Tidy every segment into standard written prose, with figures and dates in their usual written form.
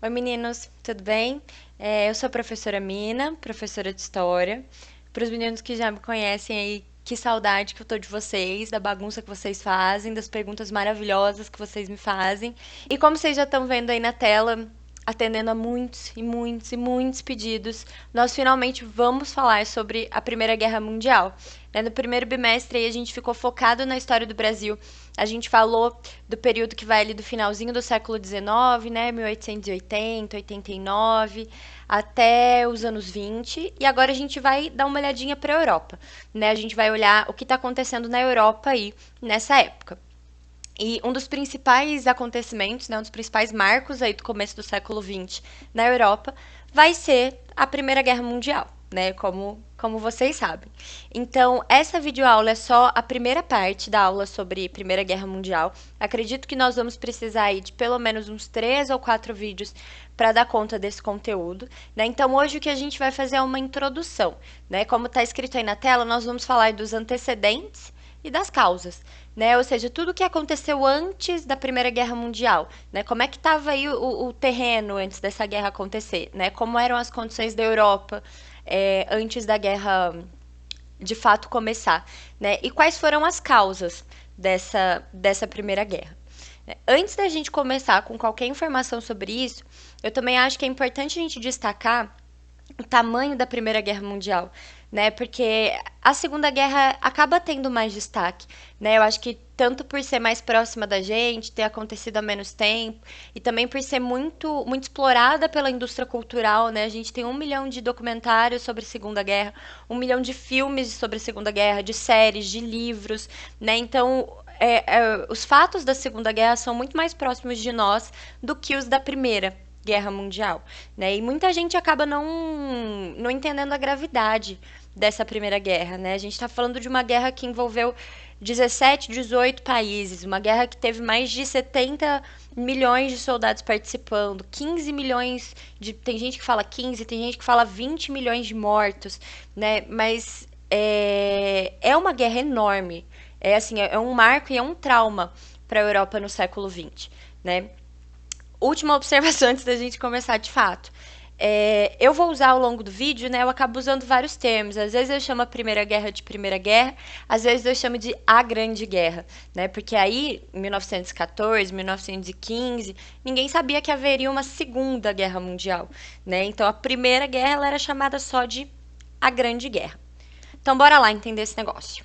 Oi, meninos, tudo bem? Eu sou a professora Mina, professora de História. Para os meninos que já me conhecem aí, que saudade que eu tô de vocês, da bagunça que vocês fazem, das perguntas maravilhosas que vocês me fazem. E como vocês já estão vendo aí na tela, atendendo a muitos e muitos e muitos pedidos, nós finalmente vamos falar sobre a Primeira Guerra Mundial. No primeiro bimestre aí, a gente ficou focado na história do Brasil. A gente falou do período que vai ali do finalzinho do século XIX, né, 1880, 89, até os anos 20. E agora a gente vai dar uma olhadinha para a Europa, né? A gente vai olhar o que está acontecendo na Europa aí nessa época. E um dos principais acontecimentos, né, um dos principais marcos aí do começo do século XX na Europa, vai ser a Primeira Guerra Mundial, né, como vocês sabem. Então, essa videoaula é só a primeira parte da aula sobre Primeira Guerra Mundial. Acredito que nós vamos precisar aí de pelo menos uns 3 ou 4 vídeos para dar conta desse conteúdo, né? Então, hoje o que a gente vai fazer é uma introdução, né? Como está escrito aí na tela, nós vamos falar dos antecedentes e das causas, né? Ou seja, tudo o que aconteceu antes da Primeira Guerra Mundial, né? Como é que estava aí o terreno antes dessa guerra acontecer, né? Como eram as condições da Europa antes da guerra de fato começar, né? E quais foram as causas dessa Primeira Guerra. Antes da gente começar com qualquer informação sobre isso, eu também acho que é importante a gente destacar o tamanho da Primeira Guerra Mundial, né? Porque a Segunda Guerra acaba tendo mais destaque, né? Eu acho que tanto por ser mais próxima da gente, ter acontecido há menos tempo, e também por ser muito explorada pela indústria cultural, né? A gente tem 1 milhão de documentários sobre a Segunda Guerra, 1 milhão de filmes sobre a Segunda Guerra, de séries, de livros, né? Então, os fatos da Segunda Guerra são muito mais próximos de nós do que os da Primeira Guerra Mundial, né? E muita gente acaba não entendendo a gravidade dessa Primeira Guerra, né? A gente está falando de uma guerra que envolveu 17, 18 países, uma guerra que teve mais de 70 milhões de soldados participando, 15 milhões de... Tem gente que fala 15, tem gente que fala 20 milhões de mortos, né? Mas é uma guerra enorme. É assim, é um marco e é um trauma para a Europa no século XX, né? Última observação antes da gente começar de fato. Eu vou usar ao longo do vídeo, né? Eu acabo usando vários termos. Às vezes eu chamo a Primeira Guerra de Primeira Guerra, às vezes eu chamo de a Grande Guerra, né? Porque aí, em 1914, 1915, ninguém sabia que haveria uma Segunda Guerra Mundial, né? Então a Primeira Guerra ela era chamada só de a Grande Guerra. Então bora lá entender esse negócio.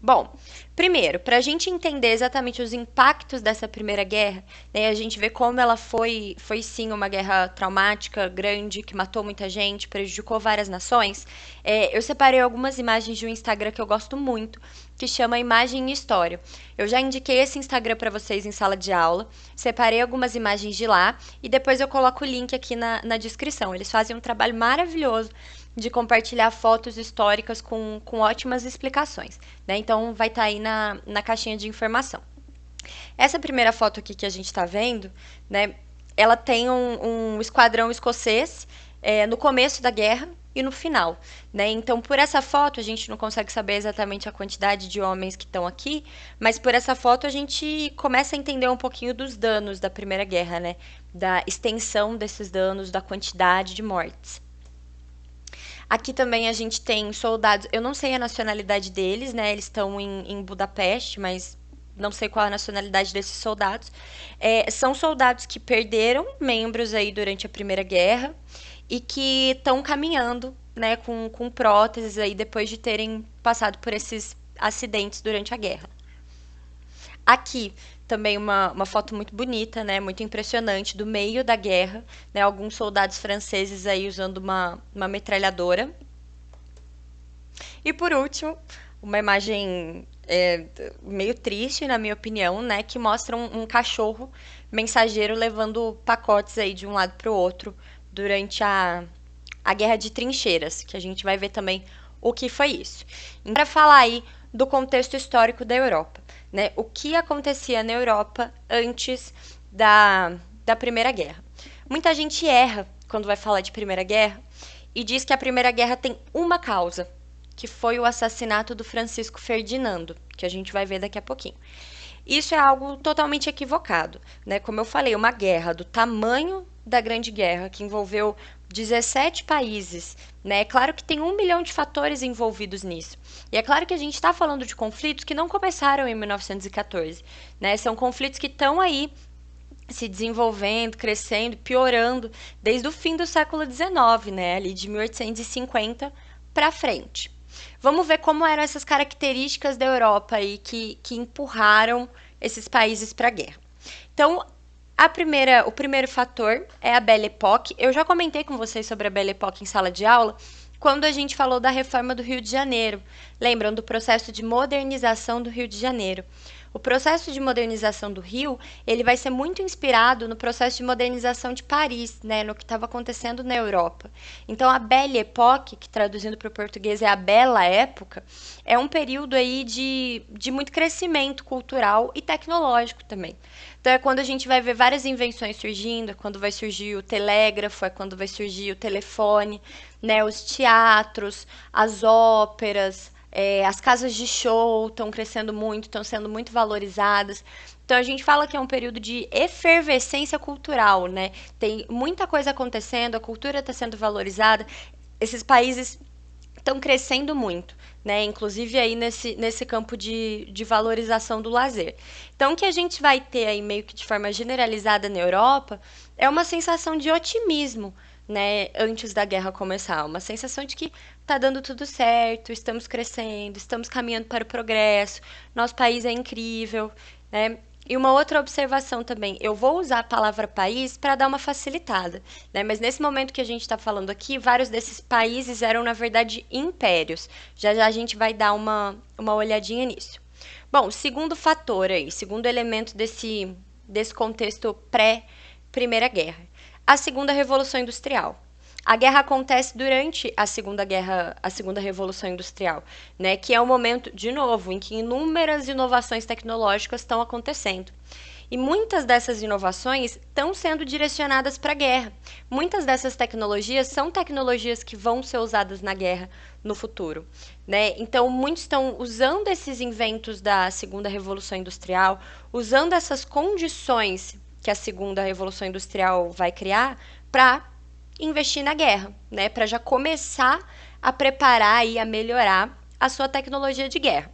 Bom, primeiro, para a gente entender exatamente os impactos dessa Primeira Guerra, né, a gente vê como ela foi sim uma guerra traumática, grande, que matou muita gente, prejudicou várias nações, eu separei algumas imagens de um Instagram que eu gosto muito, que chama Imagem e História. Eu já indiquei esse Instagram para vocês em sala de aula, separei algumas imagens de lá e depois eu coloco o link aqui na descrição. Eles fazem um trabalho maravilhoso de compartilhar fotos históricas com ótimas explicações, né? Então vai estar aí na caixinha de informação. Essa primeira foto aqui que a gente está vendo, né? Ela tem um esquadrão escocês no começo da guerra e no final, né? Então, por essa foto, a gente não consegue saber exatamente a quantidade de homens que estão aqui, mas por essa foto a gente começa a entender um pouquinho dos danos da Primeira Guerra, né? Da extensão desses danos, da quantidade de mortes. Aqui também a gente tem soldados, eu não sei a nacionalidade deles, né? Eles estão em Budapeste, mas não sei qual a nacionalidade desses soldados. São soldados que perderam membros aí durante a Primeira Guerra e que estão caminhando, né, com próteses aí depois de terem passado por esses acidentes durante a guerra. Aqui também uma foto muito bonita, né, muito impressionante, do meio da guerra, né, alguns soldados franceses aí usando uma metralhadora. E por último, uma imagem meio triste, na minha opinião, né, que mostra um cachorro mensageiro levando pacotes aí de um lado para o outro durante a Guerra de Trincheiras, que a gente vai ver também o que foi isso. Para falar aí do contexto histórico da Europa, né, o que acontecia na Europa antes da Primeira Guerra. Muita gente erra quando vai falar de Primeira Guerra e diz que a Primeira Guerra tem uma causa, que foi o assassinato do Francisco Ferdinando, que a gente vai ver daqui a pouquinho. Isso é algo totalmente equivocado, né? Como eu falei, uma guerra do tamanho da Grande Guerra, que envolveu 17 países, né? É claro que tem 1 milhão de fatores envolvidos nisso. E é claro que a gente está falando de conflitos que não começaram em 1914, né? São conflitos que estão aí se desenvolvendo, crescendo, piorando desde o fim do século XIX, né? Ali de 1850 para frente. Vamos ver como eram essas características da Europa aí que empurraram esses países para a guerra. Então, o primeiro fator é a Belle Époque. Eu já comentei com vocês sobre a Belle Époque em sala de aula, quando a gente falou da reforma do Rio de Janeiro. Lembram do processo de modernização do Rio de Janeiro? O processo de modernização do Rio, ele vai ser muito inspirado no processo de modernização de Paris, né, no que estava acontecendo na Europa. Então, a Belle Époque, que traduzindo para o português é a Bela Época, é um período aí de muito crescimento cultural e tecnológico também. Então, é quando a gente vai ver várias invenções surgindo, é quando vai surgir o telégrafo, é quando vai surgir o telefone, né, os teatros, as óperas, as casas de show estão crescendo muito, estão sendo muito valorizadas. Então a gente fala que é um período de efervescência cultural, né? Tem muita coisa acontecendo, a cultura está sendo valorizada. Esses países estão crescendo muito, né? Inclusive aí nesse campo de valorização do lazer. Então, o que a gente vai ter aí meio que de forma generalizada na Europa é uma sensação de otimismo, né? Antes da guerra começar, uma sensação de que tá dando tudo certo, estamos crescendo, estamos caminhando para o progresso, nosso país é incrível, né? E uma outra observação também, eu vou usar a palavra país para dar uma facilitada, né? Mas nesse momento que a gente está falando aqui, vários desses países eram, na verdade, impérios. Já já a gente vai dar uma olhadinha nisso. Bom, segundo fator aí, segundo elemento desse contexto pré-Primeira Guerra, a Segunda Revolução Industrial. A guerra acontece durante a Segunda Revolução Industrial, né, que é o momento, de novo, em que inúmeras inovações tecnológicas estão acontecendo. E muitas dessas inovações estão sendo direcionadas para a guerra. Muitas dessas tecnologias são tecnologias que vão ser usadas na guerra no futuro, né? Então, muitos estão usando esses inventos da Segunda Revolução Industrial, usando essas condições que a Segunda Revolução Industrial vai criar para investir na guerra, né? Para já começar a preparar e a melhorar a sua tecnologia de guerra.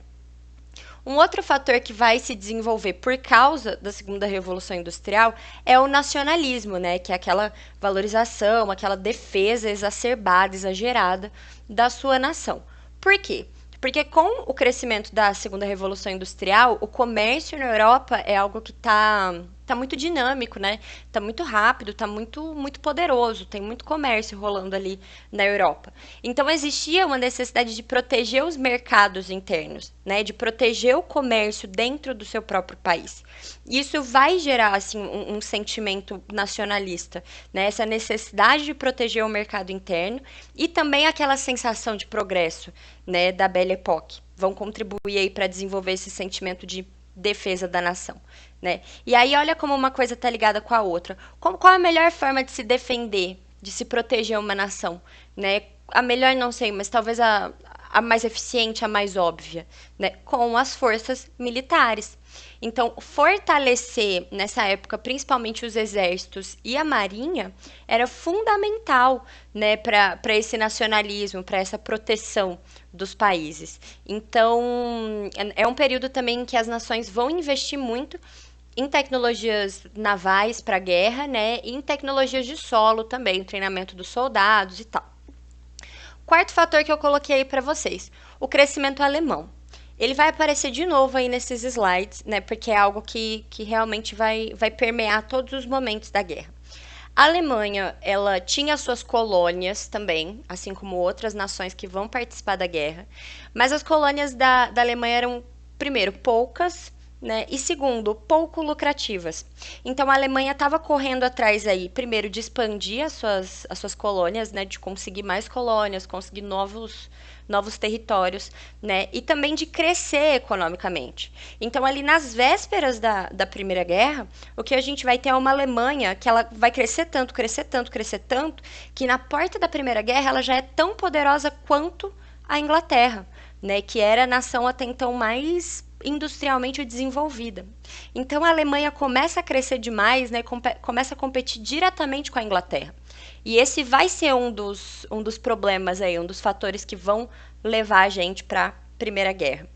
Um outro fator que vai se desenvolver por causa da Segunda Revolução Industrial é o nacionalismo, né? Que é aquela valorização, aquela defesa exacerbada, exagerada da sua nação. Por quê? Porque com o crescimento da Segunda Revolução Industrial, o comércio na Europa é algo que tá muito dinâmico, né? Tá muito rápido, tá muito poderoso, tem muito comércio rolando ali na Europa. Então existia uma necessidade de proteger os mercados internos, né? De proteger o comércio dentro do seu próprio país. Isso vai gerar assim um sentimento nacionalista, né? Essa necessidade de proteger o mercado interno e também aquela sensação de progresso, né, da Belle Époque. Vão contribuir aí para desenvolver esse sentimento de defesa da nação, né? E aí olha como uma coisa está ligada com a outra. Qual a melhor forma de se defender, de se proteger uma nação, né? A melhor não sei, mas talvez a mais eficiente, a mais óbvia, né? Com as forças militares. Então, fortalecer nessa época, principalmente os exércitos e a marinha, era fundamental, né, para esse nacionalismo, para essa proteção dos países. Então, é um período também em que as nações vão investir muito em tecnologias navais para a guerra, né, e em tecnologias de solo também, o treinamento dos soldados e tal. Quarto fator que eu coloquei aí para vocês, o crescimento alemão. Ele vai aparecer de novo aí nesses slides, né? Porque é algo que realmente vai permear todos os momentos da guerra. A Alemanha, ela tinha suas colônias também, assim como outras nações que vão participar da guerra. Mas as colônias da Alemanha eram, primeiro, poucas, né? E segundo, pouco lucrativas. Então a Alemanha estava correndo atrás aí, primeiro, de expandir as suas colônias, né? De conseguir mais colônias, conseguir novos territórios, né? E também de crescer economicamente. Então, ali nas vésperas da Primeira Guerra, o que a gente vai ter é uma Alemanha que ela vai crescer tanto, crescer tanto, crescer tanto, que na porta da Primeira Guerra ela já é tão poderosa quanto a Inglaterra, né? Que era a nação até então mais industrialmente desenvolvida. Então a Alemanha começa a crescer demais, né, começa a competir diretamente com a Inglaterra. E esse vai ser um dos problemas aí, um dos fatores que vão levar a gente para a Primeira Guerra.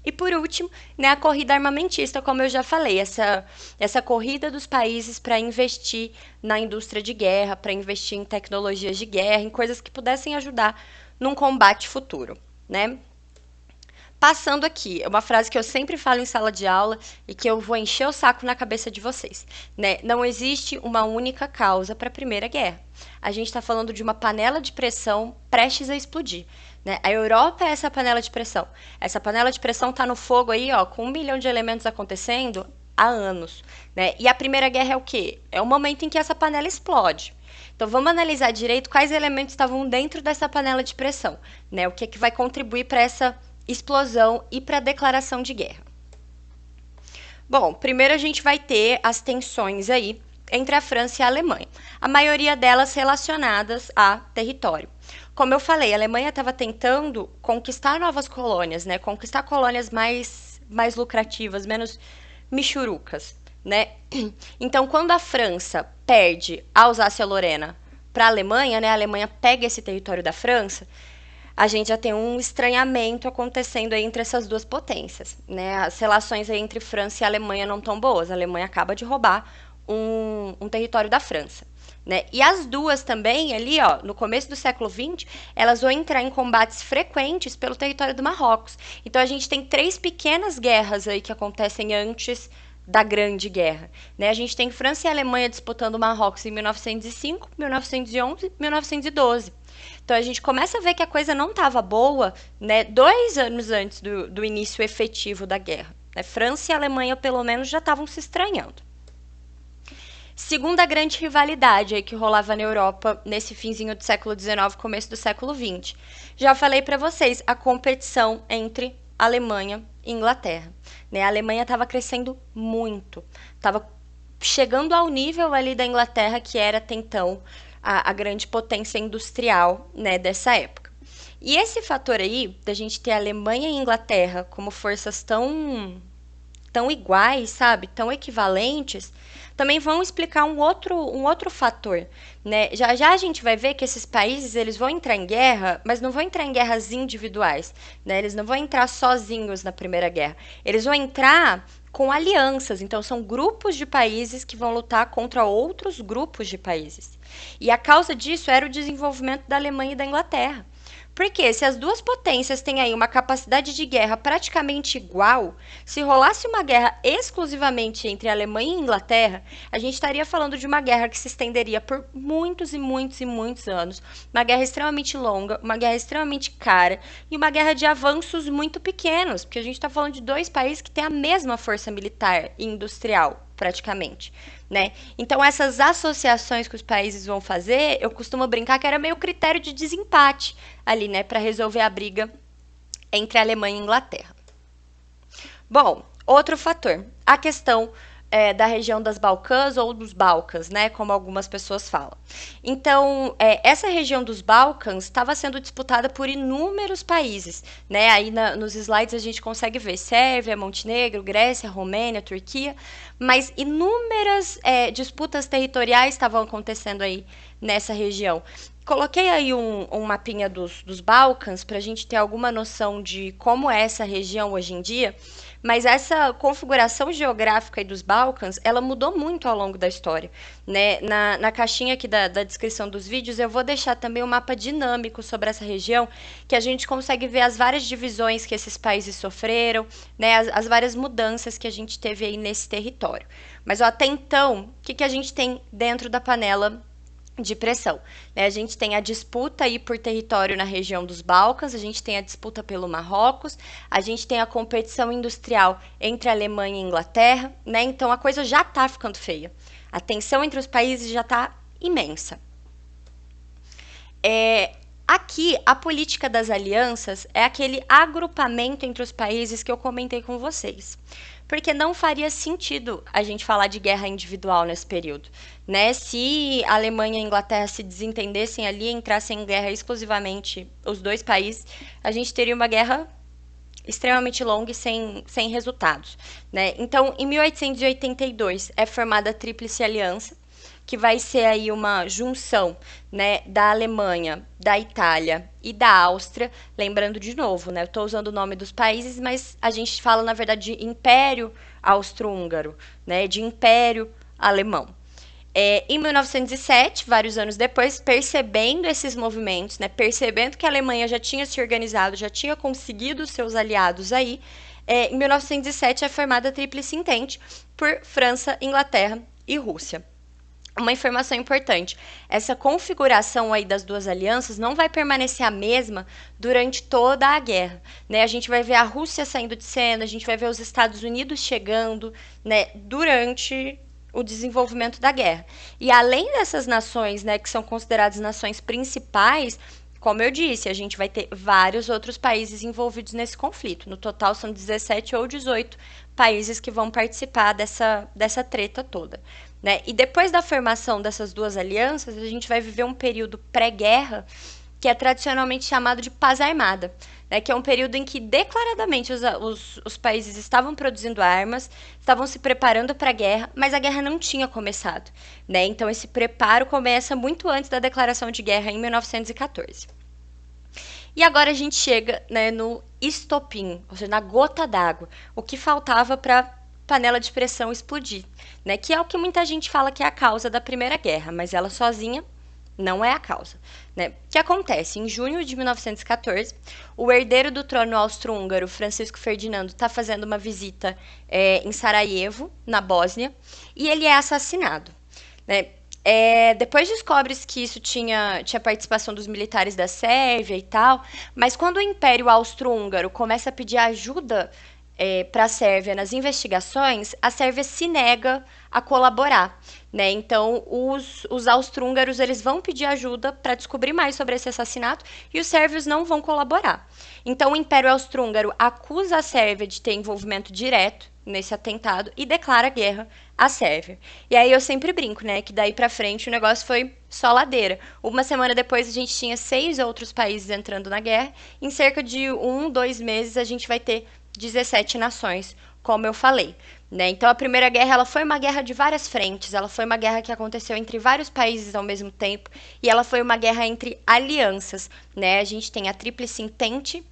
E por último, né, a corrida armamentista, como eu já falei, essa corrida dos países para investir na indústria de guerra, para investir em tecnologias de guerra, em coisas que pudessem ajudar num combate futuro, né? Passando aqui, é uma frase que eu sempre falo em sala de aula e que eu vou encher o saco na cabeça de vocês, né? Não existe uma única causa para a Primeira Guerra. A gente está falando de uma panela de pressão prestes a explodir, né? A Europa é essa panela de pressão. Essa panela de pressão está no fogo aí, ó, com 1 milhão de elementos acontecendo há anos, né? E a Primeira Guerra é o quê? É o momento em que essa panela explode. Então vamos analisar direito quais elementos estavam dentro dessa panela de pressão, né? O que é que vai contribuir para essa explosão e para a declaração de guerra. Bom, primeiro a gente vai ter as tensões aí entre a França e a Alemanha, a maioria delas relacionadas a território. Como eu falei, a Alemanha estava tentando conquistar novas colônias, né? Conquistar colônias mais lucrativas, menos michurucas, né? Então, quando a França perde a Alsácia-Lorena para a Alemanha, né? A Alemanha pega esse território da França, a gente já tem um estranhamento acontecendo aí entre essas duas potências, né? As relações aí entre França e Alemanha não tão boas. A Alemanha acaba de roubar um território da França, né? E as duas também, ali, ó, no começo do século XX, elas vão entrar em combates frequentes pelo território do Marrocos. Então a gente tem 3 pequenas guerras aí que acontecem antes da Grande Guerra, né? A gente tem França e Alemanha disputando o Marrocos em 1905, 1911, 1912. Então a gente começa a ver que a coisa não estava boa, né, 2 anos antes do início efetivo da guerra, né? França e Alemanha, pelo menos, já estavam se estranhando. Segunda grande rivalidade aí que rolava na Europa nesse finzinho do século XIX, começo do século XX. Já falei para vocês, a competição entre Alemanha e Inglaterra, né? A Alemanha estava crescendo muito, estava chegando ao nível ali da Inglaterra, que era até então a grande potência industrial, né, dessa época. E esse fator aí, da gente ter Alemanha e Inglaterra como forças tão iguais, sabe, tão equivalentes, também vão explicar um outro fator, né? Já já a gente vai ver que esses países eles vão entrar em guerra, mas não vão entrar em guerras individuais, né? Eles não vão entrar sozinhos na Primeira Guerra. Eles vão entrar com alianças, então são grupos de países que vão lutar contra outros grupos de países. E a causa disso era o desenvolvimento da Alemanha e da Inglaterra. Porque se as duas potências têm aí uma capacidade de guerra praticamente igual, se rolasse uma guerra exclusivamente entre Alemanha e Inglaterra, a gente estaria falando de uma guerra que se estenderia por muitos e muitos e muitos anos, uma guerra extremamente longa, uma guerra extremamente cara e uma guerra de avanços muito pequenos, porque a gente está falando de 2 países que têm a mesma força militar e industrial, praticamente, né? Então essas associações que os países vão fazer, eu costumo brincar que era meio critério de desempate ali, né, para resolver a briga entre a Alemanha e a Inglaterra. Bom, outro fator, a questão da região das Balcãs ou dos Balcãs, né, como algumas pessoas falam. Então, essa região dos Balcãs estava sendo disputada por inúmeros países, né? Aí nos slides a gente consegue ver Sérvia, Montenegro, Grécia, Romênia, Turquia, mas inúmeras disputas territoriais estavam acontecendo aí nessa região. Coloquei aí um mapinha dos Balcãs para a gente ter alguma noção de como é essa região hoje em dia, mas essa configuração geográfica aí dos Balcãs, ela mudou muito ao longo da história, né? Na caixinha aqui da descrição dos vídeos, eu vou deixar também um mapa dinâmico sobre essa região, que a gente consegue ver as várias divisões que esses países sofreram, né? As várias mudanças que a gente teve aí nesse território. Mas ó, até então, o que a gente tem dentro da panela de pressão, né? A gente tem a disputa aí por território na região dos Balcãs, a gente tem a disputa pelo Marrocos, a gente tem a competição industrial entre a Alemanha e a Inglaterra, né? Então a coisa já está ficando feia. A tensão entre os países já está imensa. Aqui, a política das alianças é aquele agrupamento entre os países que eu comentei com vocês. Porque não faria sentido a gente falar de guerra individual nesse período, né? Se a Alemanha e a Inglaterra se desentendessem ali, entrassem em guerra exclusivamente os 2 países, a gente teria uma guerra extremamente longa e sem resultados, né? Então, em 1882 é formada a Tríplice Aliança, que vai ser aí uma junção, né, da Alemanha, da Itália e da Áustria. Lembrando de novo, né, eu estou usando o nome dos países, mas a gente fala, na verdade, de Império Austro-Húngaro, né, de Império Alemão. Em 1907, vários anos depois, percebendo esses movimentos, né, percebendo que a Alemanha já tinha se organizado, já tinha conseguido seus aliados aí, em 1907 é formada a Tríplice Entente por França, Inglaterra e Rússia. Uma informação importante, essa configuração aí das duas alianças não vai permanecer a mesma durante toda a guerra, né? A gente vai ver a Rússia saindo de cena, a gente vai ver os Estados Unidos chegando, né, durante o desenvolvimento da guerra. E além dessas nações, né, que são consideradas nações principais, como eu disse, a gente vai ter vários outros países envolvidos nesse conflito. No total, são 17 ou 18 países que vão participar dessa treta toda. Né? E depois da formação dessas duas alianças, a gente vai viver um período pré-guerra que é tradicionalmente chamado de paz armada, né, que é um período em que declaradamente os países estavam produzindo armas, estavam se preparando para a guerra, mas a guerra não tinha começado. Né? Então esse preparo começa muito antes da declaração de guerra, em 1914. E agora a gente chega, né, no estopim, ou seja, na gota d'água, o que faltava para panela de pressão explodir, né? Que é o que muita gente fala que é a causa da Primeira Guerra, mas ela sozinha não é a causa. Né? O que acontece? Em junho de 1914, o herdeiro do trono austro-húngaro, Francisco Ferdinando, está fazendo uma visita em Sarajevo, na Bósnia, e ele é assassinado. Né? Depois descobre-se que isso tinha participação dos militares da Sérvia e tal, mas quando o Império Austro-Húngaro começa a pedir ajuda para a Sérvia nas investigações, a Sérvia se nega a colaborar. Né? Então, os austro-húngaros eles vão pedir ajuda para descobrir mais sobre esse assassinato e os sérvios não vão colaborar. Então, o Império Austro-Húngaro acusa a Sérvia de ter envolvimento direto nesse atentado e declara guerra à Sérvia. E aí eu sempre brinco, né, que daí pra frente o negócio foi só ladeira. Uma semana depois a gente tinha 6 outros países entrando na guerra. Em cerca de 2 meses a gente vai ter 17 nações, como eu falei. Né? Então a Primeira Guerra ela foi uma guerra de várias frentes, ela foi uma guerra que aconteceu entre vários países ao mesmo tempo e ela foi uma guerra entre alianças. Né? A gente tem a Tríplice Entente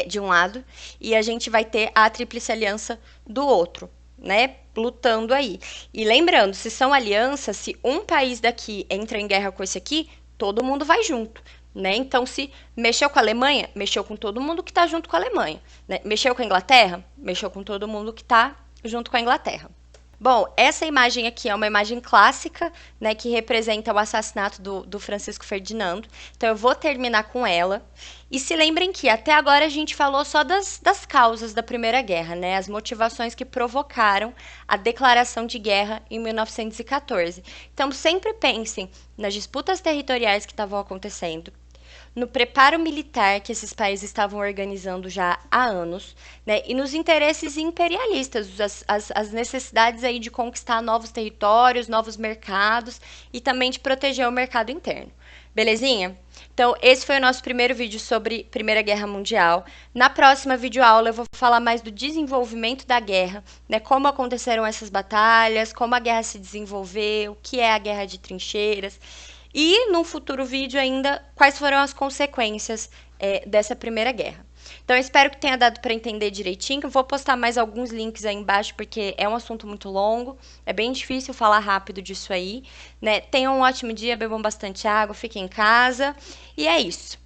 de um lado e a gente vai ter a Tríplice Aliança do outro. Né, lutando aí. E lembrando, se são alianças, se um país daqui entra em guerra com esse aqui, todo mundo vai junto. Né? Então, se mexeu com a Alemanha, mexeu com todo mundo que está junto com a Alemanha. Né? Mexeu com a Inglaterra, mexeu com todo mundo que está junto com a Inglaterra. Bom, essa imagem aqui é uma imagem clássica, né, que representa o assassinato do Francisco Ferdinando. Então, eu vou terminar com ela. E se lembrem que até agora a gente falou só das causas da Primeira Guerra, né, as motivações que provocaram a declaração de guerra em 1914. Então, sempre pensem nas disputas territoriais que estavam acontecendo, no preparo militar que esses países estavam organizando já há anos, né, e nos interesses imperialistas, as necessidades aí de conquistar novos territórios, novos mercados e também de proteger o mercado interno. Belezinha? Então, esse foi o nosso primeiro vídeo sobre Primeira Guerra Mundial. Na próxima videoaula eu vou falar mais do desenvolvimento da guerra, né, como aconteceram essas batalhas, como a guerra se desenvolveu, o que é a guerra de trincheiras. E, num futuro vídeo ainda, quais foram as consequências dessa Primeira Guerra. Então, eu espero que tenha dado para entender direitinho. Eu vou postar mais alguns links aí embaixo, porque é um assunto muito longo. É bem difícil falar rápido disso aí. Né? Tenham um ótimo dia, bebam bastante água, fiquem em casa. E é isso.